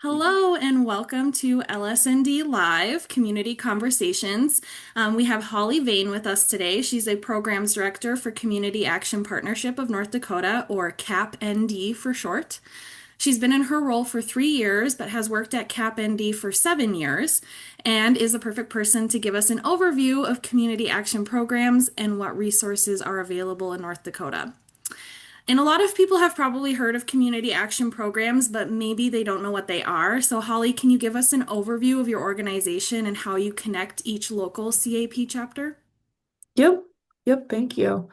Hello and welcome to LSND Live Community Conversations. We have Holly Vane with us today. She's a Programs Director for Community Action Partnership of North Dakota, or CAPND for short. She's been in her role for 3 years, but has worked at CAPND for 7 years, and is the perfect person to give us an overview of community action programs and what resources are available in North Dakota. And a lot of people have probably heard of community action programs, but maybe they don't know what they are. So, Holly, can you give us an overview of your organization and how you connect each local CAP chapter? Yep, yep, thank you.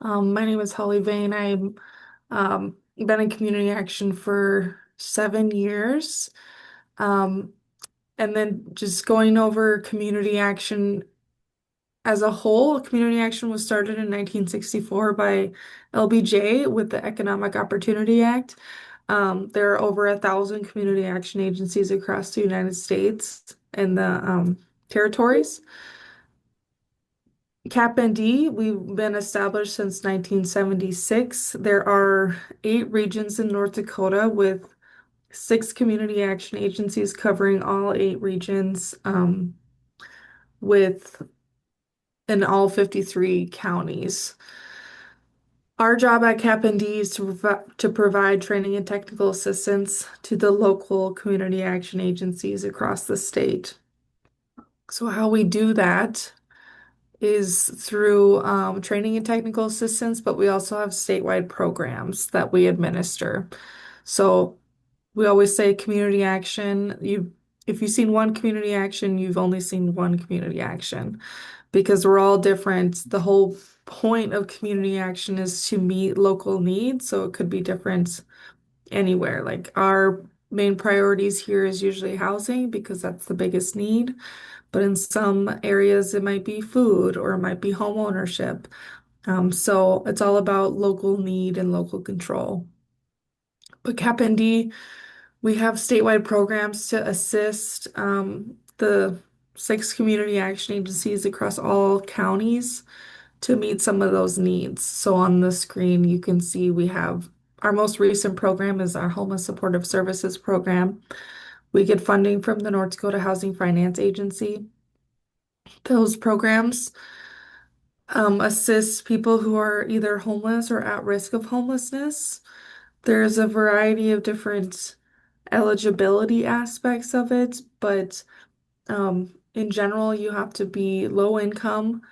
My name is Holly Vane. I've been in community action for 7 years. Um, and then just going over community action as a whole, community action was started in 1964 by LBJ with the Economic Opportunity Act. There are over 1,000 community action agencies across the United States and the territories. CAPND, we've been established since 1976. There are 8 regions in North Dakota with 6 community action agencies covering all 8 regions, with in all 53 counties. Our job at CAPND is to provide training and technical assistance to the local community action agencies across the state. So how we do that is through training and technical assistance, but we also have statewide programs that we administer. So we always say community action. If you've seen one community action, you've only seen one community action because we're all different. The whole point of community action is to meet local needs, so it could be different anywhere. Like our main priorities here is usually housing because that's the biggest need. But in some areas, it might be food or it might be home ownership. So it's all about local need and local control. But CAPND, we have statewide programs to assist the 6 community action agencies across all counties to meet some of those needs. So on the screen, you can see we have our most recent program is our Homeless Supportive Services program. We get funding from the North Dakota Housing Finance Agency. Those programs assist people who are either homeless or at risk of homelessness. There's a variety of different eligibility aspects of it, but in general, you have to be low income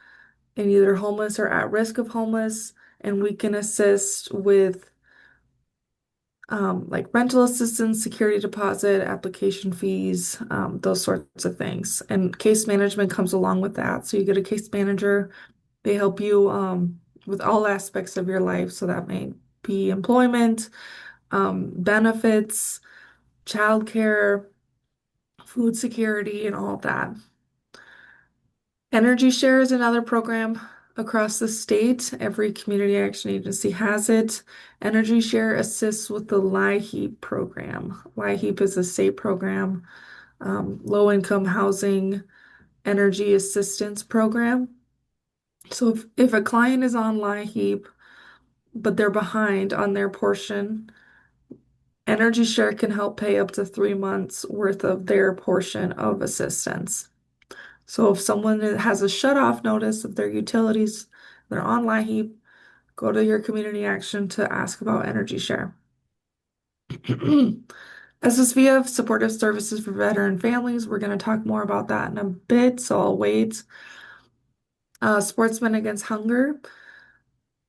and either homeless or at risk of homeless, and we can assist with like rental assistance, security deposit, application fees, those sorts of things. And case management comes along with that. So you get a case manager. They help you with all aspects of your life. So that may be employment, benefits, childcare, food security, and all of that. Energy Share is another program across the state. Every community action agency has it. Energy Share assists with the LIHEAP program. LIHEAP is a state program, low income housing energy assistance program. So if a client is on LIHEAP, but they're behind on their portion, Energy Share can help pay up to 3 months worth of their portion of assistance. So if someone has a shut-off notice of their utilities, they're on LIHEAP, go to your community action to ask about Energy Share. SSVF, Supportive Services for Veteran Families. We're going to talk more about that in a bit, so I'll wait. Sportsmen Against Hunger.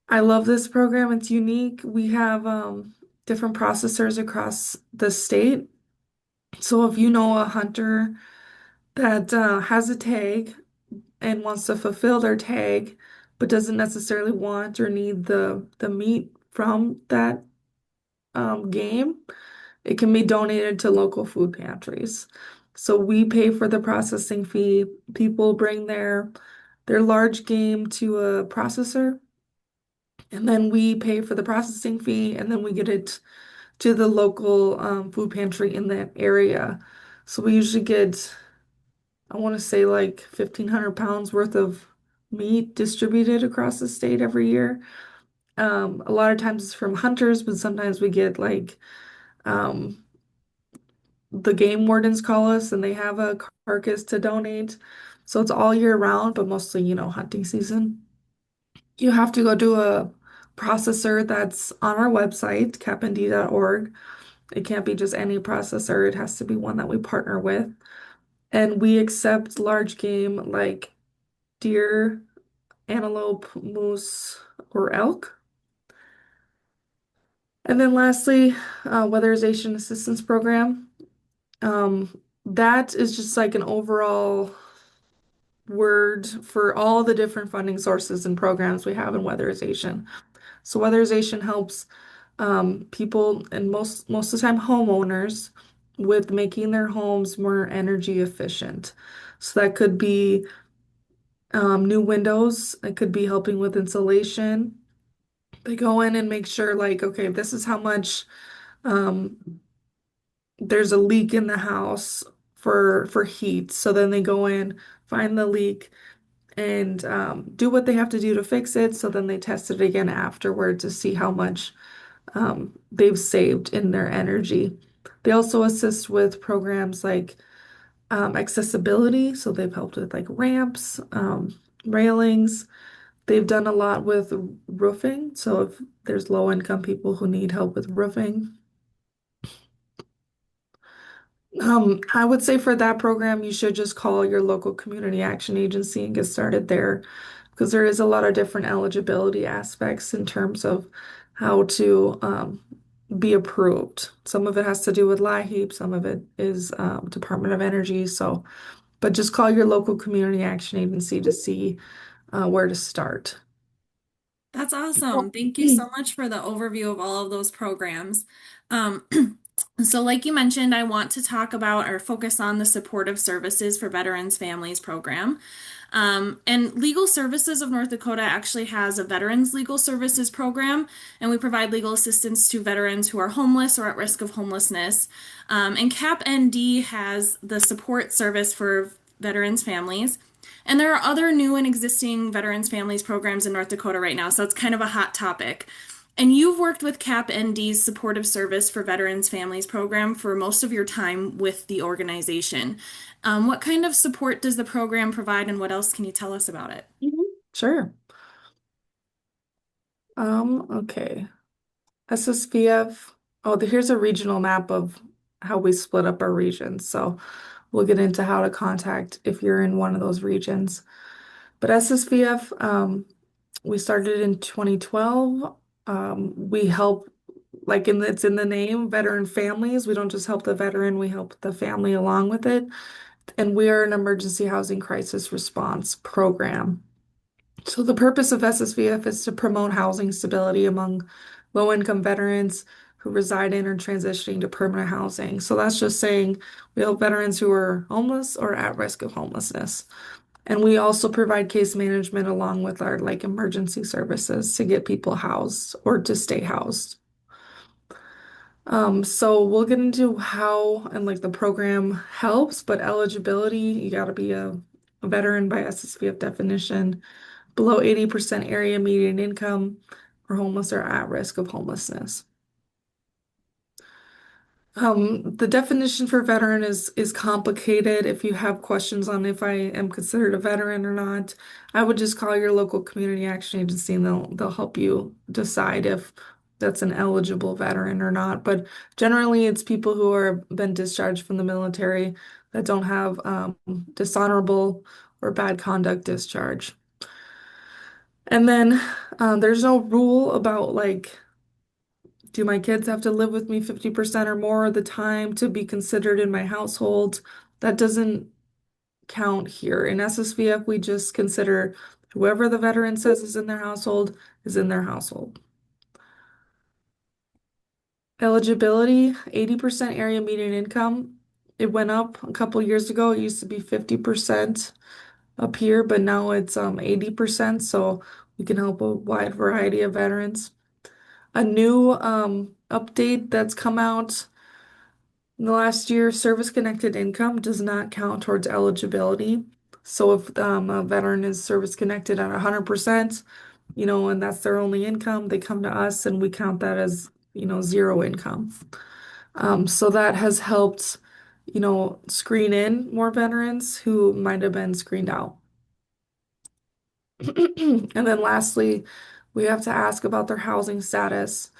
I love this program. It's unique. We have different processors across the state. So if you know a hunter that has a tag and wants to fulfill their tag, but doesn't necessarily want or need the meat from that game, it can be donated to local food pantries. So we pay for the processing fee. People bring their large game to a processor, and then we pay for the processing fee, and then we get it to the local food pantry in that area. So we usually get, I want to say like 1,500 pounds worth of meat distributed across the state every year. A lot of times it's from hunters, but sometimes we get um, the game wardens call us and they have a carcass to donate. So it's all year round, but mostly, hunting season. You have to go do a processor that's on our website, capnd.org. It can't be just any processor, it has to be one that we partner with. And we accept large game like deer, antelope, moose, or elk. And then lastly, weatherization assistance program. That is just like an overall word for all the different funding sources and programs we have in weatherization. So weatherization helps people and most of the time homeowners with making their homes more energy efficient. So that could be new windows. It could be helping with insulation. They go in and make sure like, okay, this is how much um, there's a leak in the house for heat. So then they go in, find the leak, and do what they have to do to fix it. So then they test it again afterward to see how much they've saved in their energy. They also assist with programs like accessibility. So they've helped with like ramps, railings. They've done a lot with roofing. So if there's low income people who need help with roofing. I would say for that program, you should just call your local community action agency and get started there because there is a lot of different eligibility aspects in terms of how to be approved. Some of it has to do with LIHEAP, some of it is Department of Energy. So, but just call your local community action agency to see where to start. That's awesome. Thank you so much for the overview of all of those programs. Um, so, like you mentioned, I want to talk about or focus on the supportive services for veterans families program. And Legal Services of North Dakota actually has a veterans legal services program, and we provide legal assistance to veterans who are homeless or at risk of homelessness. And CAPND has the support service for veterans families. And there are other new and existing veterans families programs in North Dakota right now, so it's kind of a hot topic. And you've worked with CAPND's supportive service for veterans families program for most of your time with the organization. What kind of support does the program provide, and what else can you tell us about it? Mhm. Sure. Okay. SSVF. Oh, here's a regional map of how we split up our regions. So we'll get into how to contact if you're in one of those regions. But SSVF, we started in 2012. We help, like it's in the name, veteran families. We don't just help the veteran, we help the family along with it. And we are an emergency housing crisis response program. So the purpose of SSVF is to promote housing stability among low-income veterans who reside in or transitioning to permanent housing. So that's just saying we help veterans who are homeless or at risk of homelessness. And we also provide case management along with our like emergency services to get people housed or to stay housed. So we'll get into how and like the program helps, but eligibility, you got to be a veteran by SSVF definition, below 80% area median income, or homeless or at risk of homelessness. The definition for veteran is complicated. If you have questions on if I am considered a veteran or not, I would just call your local community action agency and they'll help you decide if that's an eligible veteran or not. But generally, it's people who are been discharged from the military that don't have dishonorable or bad conduct discharge. And then there's no rule about like do my kids have to live with me 50% or more of the time to be considered in my household? That doesn't count here. In SSVF, we just consider whoever the veteran says is in their household is in their household. Eligibility, 80% area median income. It went up a couple years ago. It used to be 50% up here, but now it's 80%, so we can help a wide variety of veterans. A new update that's come out in the last year, service-connected income does not count towards eligibility. So if a veteran is service-connected at 100%, and that's their only income, they come to us and we count that as, zero income. So that has helped. screen in more veterans who might have been screened out. And then lastly, we have to ask about their housing status.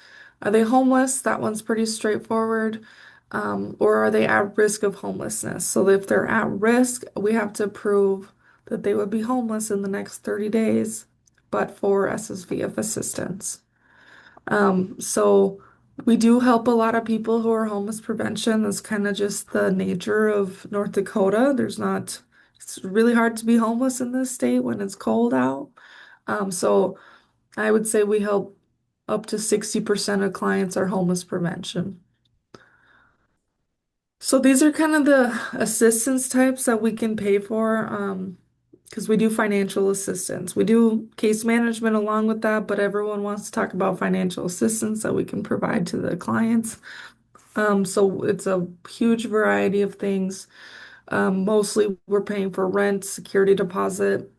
Are they homeless? That one's pretty straightforward. Or are they at risk of homelessness? So if they're at risk, we have to prove that they would be homeless in the next 30 days, but for SSVF assistance. So we do help a lot of people who are homeless prevention. That's kind of just the nature of North Dakota. It's really hard to be homeless in this state when it's cold out. So I would say we help up to 60% of clients are homeless prevention. So these are kind of the assistance types that we can pay for, because we do financial assistance. We do case management along with that, but everyone wants to talk about financial assistance that we can provide to the clients. So it's a huge variety of things. Mostly we're paying for rent, security deposit.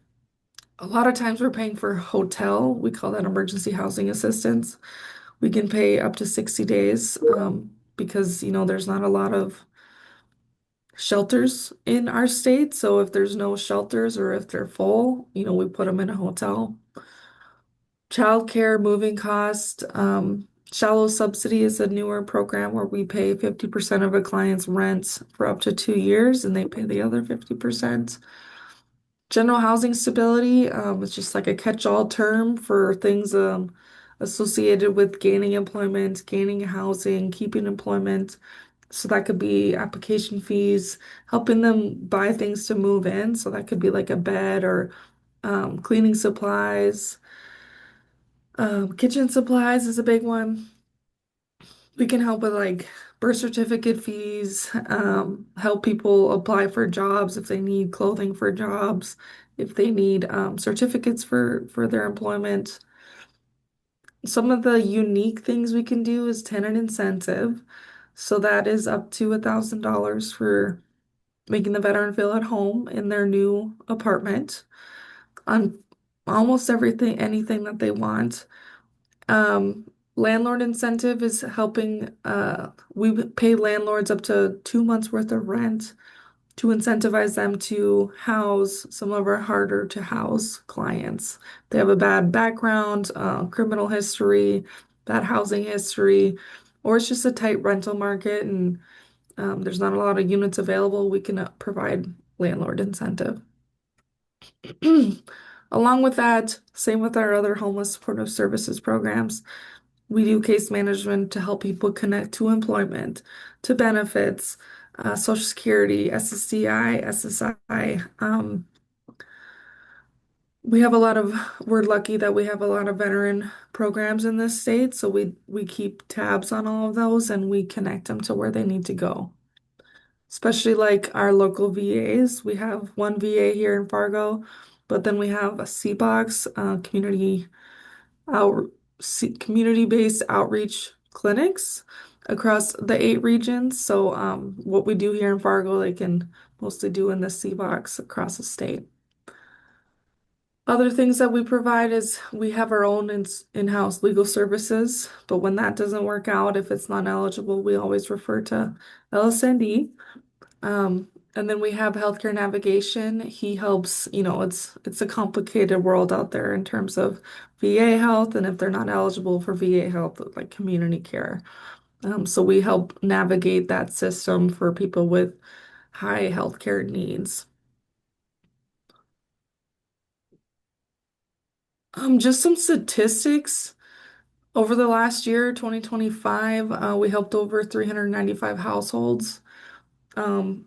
A lot of times we're paying for hotel. We call that emergency housing assistance. We can pay up to 60 days, because, there's not a lot of shelters in our state. So if there's no shelters or if they're full, we put them in a hotel. Childcare, moving cost, shallow subsidy is a newer program where we pay 50% of a client's rent for up to 2 years and they pay the other 50%. General housing stability, is just like a catch-all term for things associated with gaining employment, gaining housing, keeping employment. So that could be application fees, helping them buy things to move in. So that could be like a bed or cleaning supplies. Kitchen supplies is a big one. We can help with like birth certificate fees, help people apply for jobs if they need clothing for jobs, if they need certificates for their employment. Some of the unique things we can do is tenant incentive. So that is up to $1,000 for making the veteran feel at home in their new apartment on almost everything, anything that they want. Landlord incentive is helping, we pay landlords up to 2 months worth of rent to incentivize them to house some of our harder to house clients. They have a bad background, criminal history, bad housing history, or it's just a tight rental market and there's not a lot of units available. We can provide landlord incentive. Along with that, same with our other homeless supportive services programs. We do case management to help people connect to employment, to benefits, Social Security, SSDI, SSI. We're lucky that we have a lot of veteran programs in this state, so we keep tabs on all of those and we connect them to where they need to go. Especially like our local VAs. We have one VA here in Fargo, but then we have a CBOX, out community-based outreach clinics across the 8 regions. So what we do here in Fargo, they can mostly do in the CBOX across the state. Other things that we provide is we have our own in-house legal services, but when that doesn't work out, if it's not eligible, we always refer to LSND. And then we have healthcare navigation. He helps, it's a complicated world out there in terms of VA health, and if they're not eligible for VA health, like community care. So we help navigate that system for people with high healthcare needs. Just some statistics. Over the last year, 2025, we helped over 395 households. Um,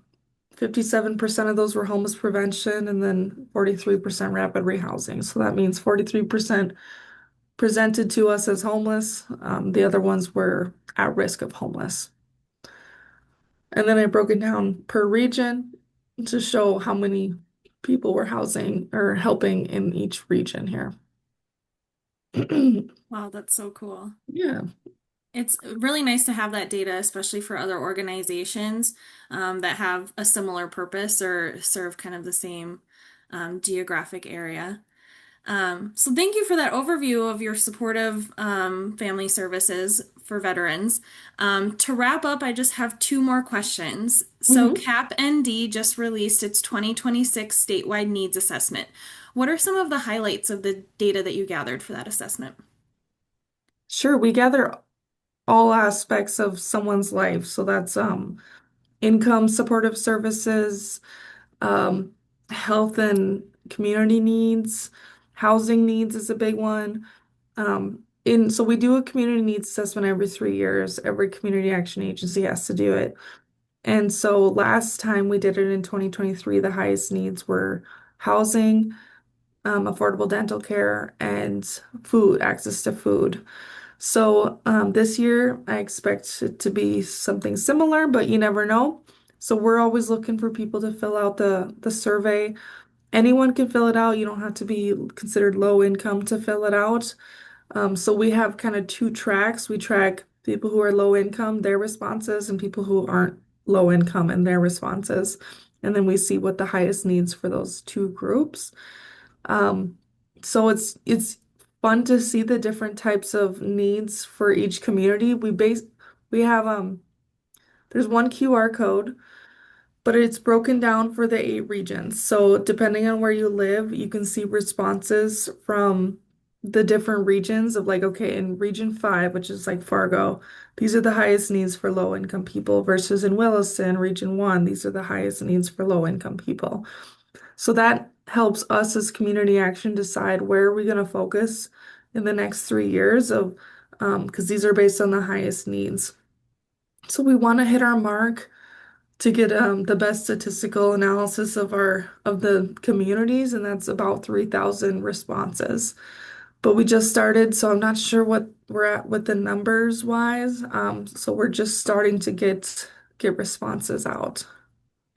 57% of those were homeless prevention and then 43% rapid rehousing. So that means 43% presented to us as homeless. The other ones were at risk of homeless. And then I broke it down per region to show how many people were housing or helping in each region here. Wow, that's so cool. Yeah. It's really nice to have that data, especially for other organizations that have a similar purpose or serve kind of the same geographic area. So thank you for that overview of your supportive family services for veterans. To wrap up, I just have two more questions. So, Hmm. CAPND just released its 2026 statewide needs assessment. What are some of the highlights of the data that you gathered for that assessment? Sure, we gather all aspects of someone's life. So that's income, supportive services, um, health and community needs, housing needs is a big one. So we do a community needs assessment every 3 years. Every community action agency has to do it. And so last time we did it in 2023, the highest needs were housing, affordable dental care, and food, access to food. So this year, I expect it to be something similar, but you never know. So we're always looking for people to fill out the survey. Anyone can fill it out. You don't have to be considered low income to fill it out. So we have kind of two tracks. We track people who are low income, their responses, and people who aren't low income and their responses. And then we see what the highest needs for those two groups. Um, so it's fun to see the different types of needs for each community. We have there's one QR code, but it's broken down for the 8 regions. So depending on where you live, you can see responses from the different regions of like, okay, in region 5, which is like Fargo, these are the highest needs for low income people versus in Williston, region 1, these are the highest needs for low income people. So that helps us as community action decide where are we going to focus in the next 3 years of because these are based on the highest needs. So we want to hit our mark to get the best statistical analysis of the communities, and that's about 3,000 responses. But we just started, so I'm not sure what we're at with the numbers wise. So we're just starting to get responses out.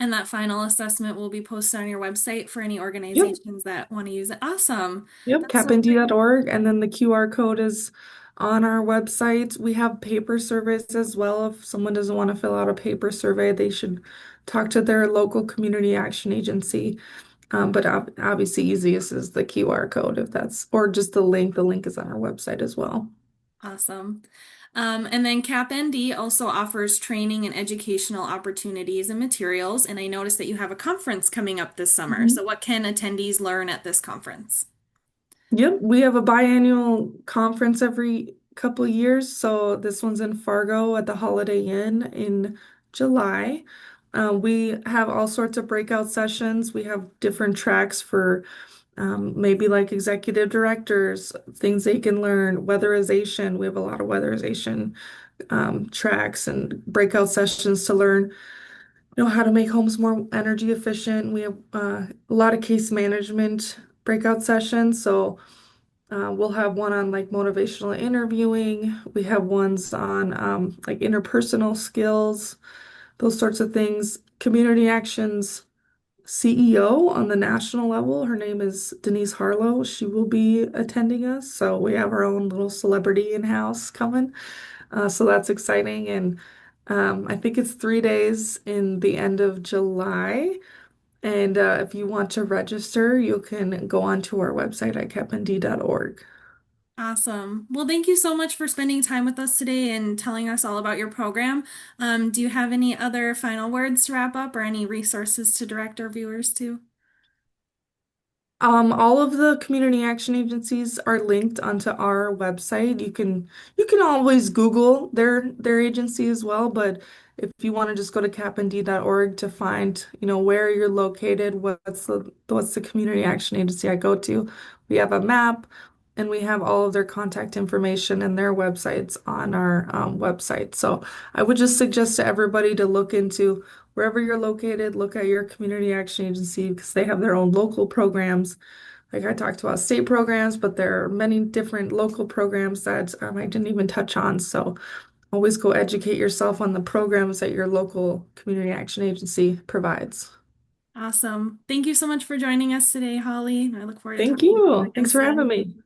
And that final assessment will be posted on your website for any Yep. organizations that want to use it. Awesome. Yep, That's so great. capnd.org, and then the QR code is on our website. We have paper surveys as well. If someone doesn't want to fill out a paper survey, they should talk to their local community action agency. But obviously, easiest is the QR code if that's, or just the link. The link is on our website as well. Awesome. And then CAPND also offers training and educational opportunities and materials. And I noticed that you have a conference coming up this summer. Mhm. So, what can attendees learn at this conference? Yep, we have a biannual conference every couple of years. So this one's in Fargo at the Holiday Inn in July. We have all sorts of breakout sessions. We have different tracks for maybe like executive directors, things they can learn, weatherization. We have a lot of weatherization tracks and breakout sessions to learn, how to make homes more energy efficient. We have a lot of case management breakout sessions. So we'll have one on like motivational interviewing. We have ones on like interpersonal skills, those sorts of things. Community actions CEO on the national level. Her name is Denise Harlow. She will be attending us. So we have our own little celebrity in-house coming. So that's exciting. And I think it's 3 days in the end of July. And if you want to register, you can go onto our website at capnd.org. Awesome. Well, thank you so much for spending time with us today and telling us all about your program. Do you have any other final words to wrap up or any resources to direct our viewers to? All of the community action agencies are linked onto our website. You can always Google their agency as well, but if you want to just go to capnd.org to find, where you're located, what's the community action agency I go to, we have a map and we have all of their contact information and their websites on our website. So I would just suggest to everybody to look into wherever you're located, look at your community action agency because they have their own local programs. Like I talked about state programs, but there are many different local programs that I didn't even touch on. So always go educate yourself on the programs that your local community action agency provides. Awesome. Thank you so much for joining us today, Holly. I look forward to Thank talking to you you. again Thanks for having soon. me.